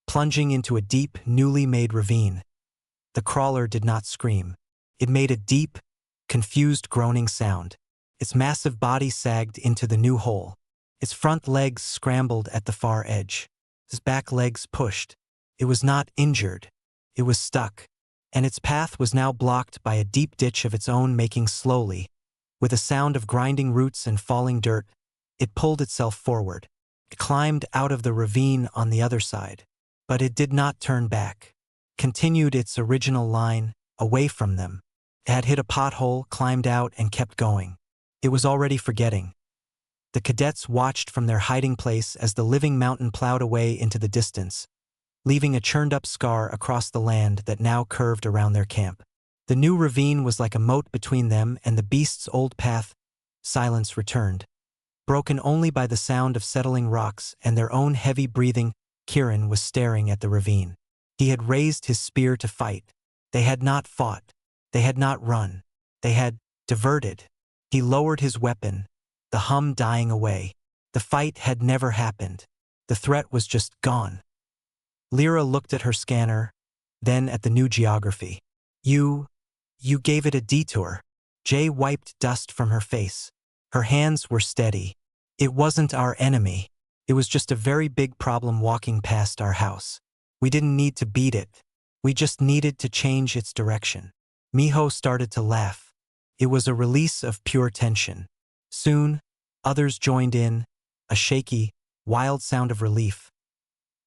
plunging into a deep, newly made ravine. The crawler did not scream. It made a deep, confused groaning sound. Its massive body sagged into the new hole. Its front legs scrambled at the far edge. Its back legs pushed. It was not injured. It was stuck, and its path was now blocked by a deep ditch of its own making slowly. With a sound of grinding roots and falling dirt, it pulled itself forward. It climbed out of the ravine on the other side. But it did not turn back. Continued its original line, away from them. It had hit a pothole, climbed out, and kept going. It was already forgetting. The cadets watched from their hiding place as the living mountain plowed away into the distance, leaving a churned-up scar across the land that now curved around their camp. The new ravine was like a moat between them and the beast's old path. Silence returned, broken only by the sound of settling rocks and their own heavy breathing. Kieran was staring at the ravine. He had raised his spear to fight. They had not fought. They had not run. They had diverted. He lowered his weapon, the hum dying away. The fight had never happened. The threat was just gone. Lyra looked at her scanner, then at the new geography. You gave it a detour. Jay wiped dust from her face. Her hands were steady. It wasn't our enemy. It was just a very big problem walking past our house. We didn't need to beat it. We just needed to change its direction. Miho started to laugh. It was a release of pure tension. Soon, others joined in, a shaky, wild sound of relief.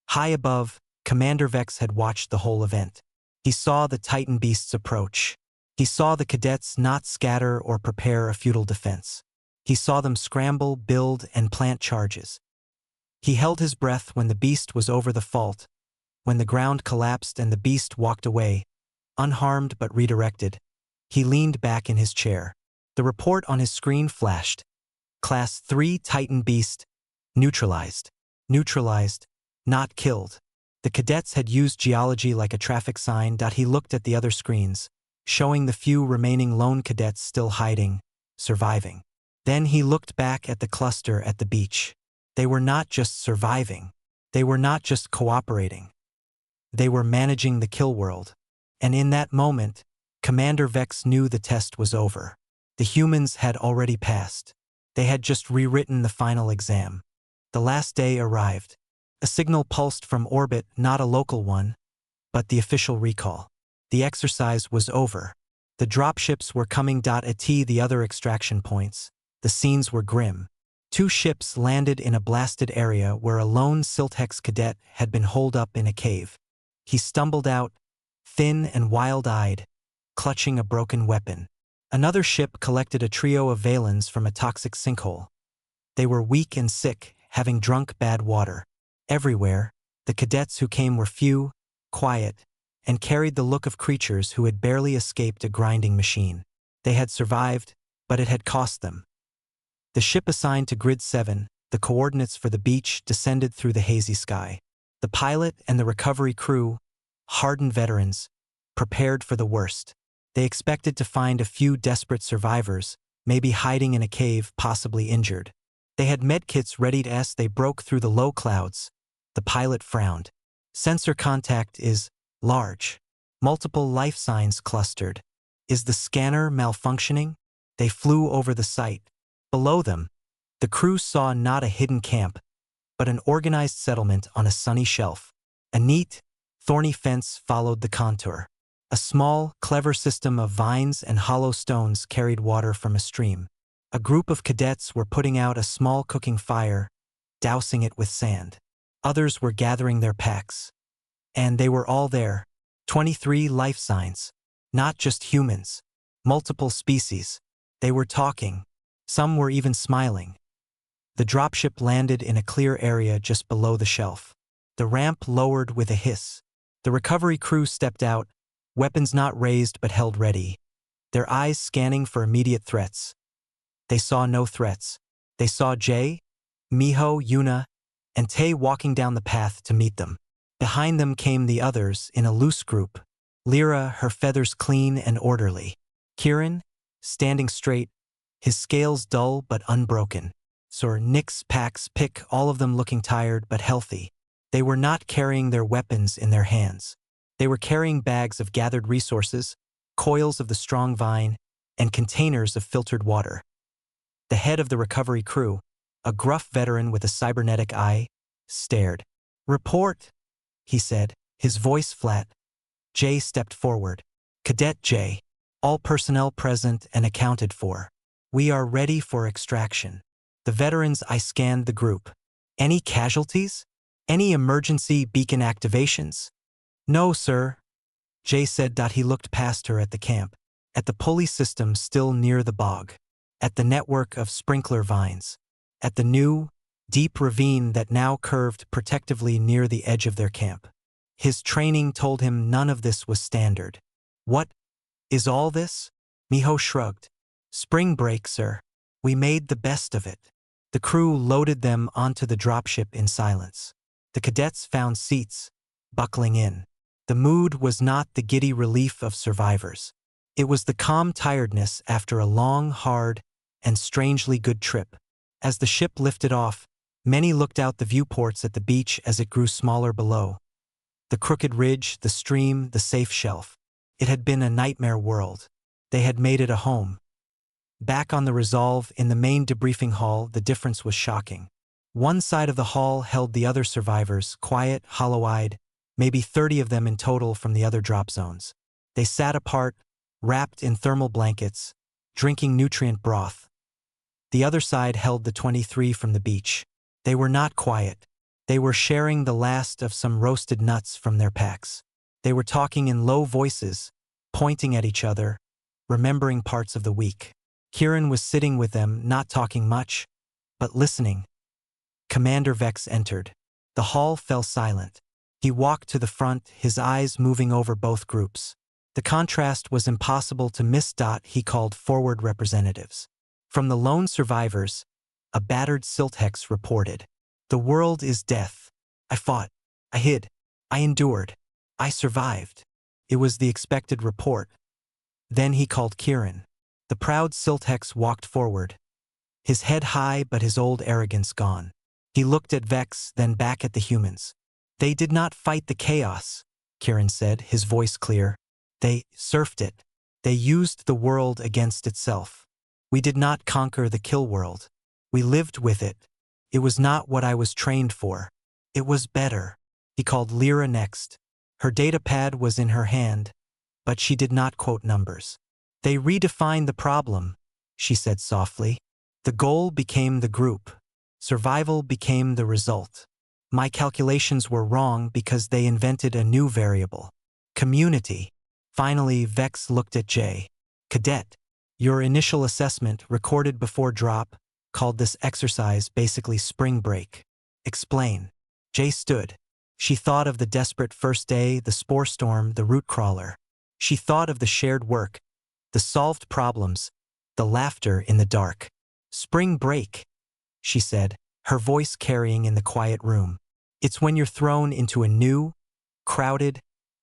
High above, Commander Vex had watched the whole event. He saw the Titan beasts approach. He saw the cadets not scatter or prepare a futile defense. He saw them scramble, build, and plant charges. He held his breath when the beast was over the fault, when the ground collapsed and the beast walked away, unharmed but redirected. He leaned back in his chair. The report on his screen flashed. Class 3 Titan beast, neutralized. Neutralized, not killed. The cadets had used geology like a traffic sign. He looked at the other screens, showing the few remaining lone cadets still hiding, surviving. Then he looked back at the cluster at the beach. They were not just surviving. They were not just cooperating. They were managing the kill world. And in that moment, Commander Vex knew the test was over. The humans had already passed. They had just rewritten the final exam. The last day arrived. A signal pulsed from orbit, not a local one, but the official recall. The exercise was over. The dropships were coming. At the other extraction points, the scenes were grim. 2 ships landed in a blasted area where a lone Silthex cadet had been holed up in a cave. He stumbled out, thin and wild-eyed, clutching a broken weapon. Another ship collected a trio of Valens from a toxic sinkhole. They were weak and sick, having drunk bad water. Everywhere, the cadets who came were few, quiet, and carried the look of creatures who had barely escaped a grinding machine. They had survived, but it had cost them. The ship assigned to Grid 7, the coordinates for the beach, descended through the hazy sky. The pilot and the recovery crew, hardened veterans, prepared for the worst. They expected to find a few desperate survivors, maybe hiding in a cave, possibly injured. They had medkits ready as they broke through the low clouds. The pilot frowned. Sensor contact is large. Multiple life signs clustered. Is the scanner malfunctioning? They flew over the site. Below them, the crew saw not a hidden camp, but an organized settlement on a sunny shelf. A neat, thorny fence followed the contour. A small, clever system of vines and hollow stones carried water from a stream. A group of cadets were putting out a small cooking fire, dousing it with sand. Others were gathering their packs. And they were all there. 23 life signs. Not just humans. Multiple species. They were talking. Some were even smiling. The dropship landed in a clear area just below the shelf. The ramp lowered with a hiss. The recovery crew stepped out, weapons not raised but held ready, their eyes scanning for immediate threats. They saw no threats. They saw Jay, Miho, Yuna, and Tay walking down the path to meet them. Behind them came the others in a loose group. Lyra, her feathers clean and orderly. Kieran, standing straight, his scales dull but unbroken. Sir Nix, Pax, Pick, all of them looking tired but healthy. They were not carrying their weapons in their hands. They were carrying bags of gathered resources, coils of the strong vine, and containers of filtered water. The head of the recovery crew, a gruff veteran with a cybernetic eye, stared. "Report," he said, his voice flat. Jay stepped forward. "Cadet Jay, all personnel present and accounted for. We are ready for extraction." The veteran's eye scanned the group. "Any casualties? Any emergency beacon activations?" "No, sir," Jay said. He looked past her at the camp, at the pulley system still near the bog, at the network of sprinkler vines, at the new, deep ravine that now curved protectively near the edge of their camp. His training told him none of this was standard. "What is all this?" Miho shrugged. "Spring break, sir. We made the best of it." The crew loaded them onto the dropship in silence. The cadets found seats, buckling in. The mood was not the giddy relief of survivors. It was the calm tiredness after a long, hard, and strangely good trip. As the ship lifted off, many looked out the viewports at the beach as it grew smaller below. The crooked ridge, the stream, the safe shelf. It had been a nightmare world. They had made it a home. Back on the Resolve, in the main debriefing hall, the difference was shocking. One side of the hall held the other survivors, quiet, hollow-eyed, maybe 30 of them in total from the other drop zones. They sat apart, wrapped in thermal blankets, drinking nutrient broth. The other side held the 23 from the beach. They were not quiet. They were sharing the last of some roasted nuts from their packs. They were talking in low voices, pointing at each other, remembering parts of the week. Kieran was sitting with them, not talking much, but listening. Commander Vex entered. The hall fell silent. He walked to the front, his eyes moving over both groups. The contrast was impossible to miss. He called forward representatives. From the lone survivors, a battered Silthex reported. "The world is death. I fought. I hid. I endured. I survived." It was the expected report. Then he called Kieran. The proud Silthex walked forward, his head high but his old arrogance gone. He looked at Vex, then back at the humans. "They did not fight the chaos," Kieran said, his voice clear. "They surfed it. They used the world against itself. We did not conquer the kill world. We lived with it. It was not what I was trained for. It was better." He called Lyra next. Her datapad was in her hand, but she did not quote numbers. "They redefined the problem," she said softly. "The goal became the group. Survival became the result. My calculations were wrong because they invented a new variable. Community." Finally, Vex looked at Jay. "Cadet, your initial assessment, recorded before drop, called this exercise basically spring break. Explain." Jay stood. She thought of the desperate first day, the spore storm, the root crawler. She thought of the shared work, the solved problems, the laughter in the dark. "Spring break," she said, her voice carrying in the quiet room. "It's when you're thrown into a new, crowded,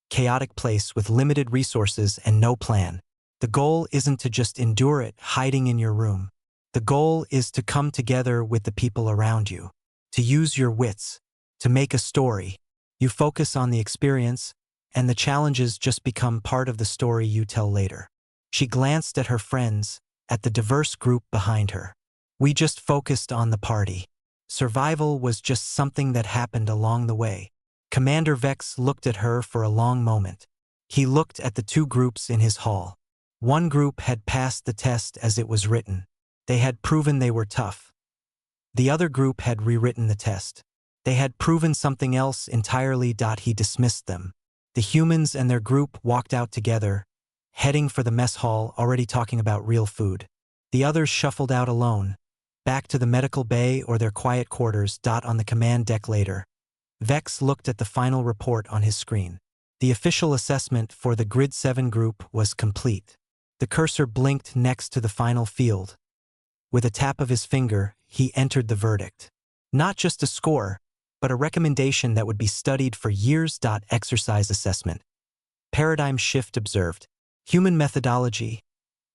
chaotic place with limited resources and no plan. The goal isn't to just endure it hiding in your room. The goal is to come together with the people around you, to use your wits, to make a story. You focus on the experience, and the challenges just become part of the story you tell later. She glanced at her friends, at the diverse group behind her. We just focused on the party. Survival was just something that happened along the way. Commander Vex looked at her for a long moment. He looked at the two groups in his hall. One group had passed the test as it was written. They had proven they were tough. The other group had rewritten the test. They had proven something else entirely. He dismissed them. The humans and their group walked out together, heading for the mess hall, already talking about real food. The others shuffled out alone, back to the medical bay or their quiet quarters. On the command deck later, Vex looked at the final report on his screen. The official assessment for the Grid 7 group was complete. The cursor blinked next to the final field. With a tap of his finger, he entered the verdict. Not just a score, but a recommendation that would be studied for years. Exercise assessment. Paradigm shift observed. Human methodology.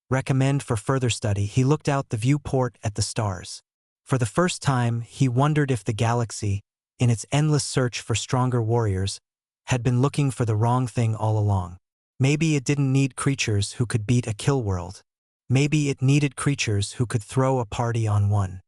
Recommend for further study. He looked out the viewport at the stars. For the first time, he wondered if the galaxy, in its endless search for stronger warriors, had been looking for the wrong thing all along. Maybe it didn't need creatures who could beat a kill world. Maybe it needed creatures who could throw a party on one.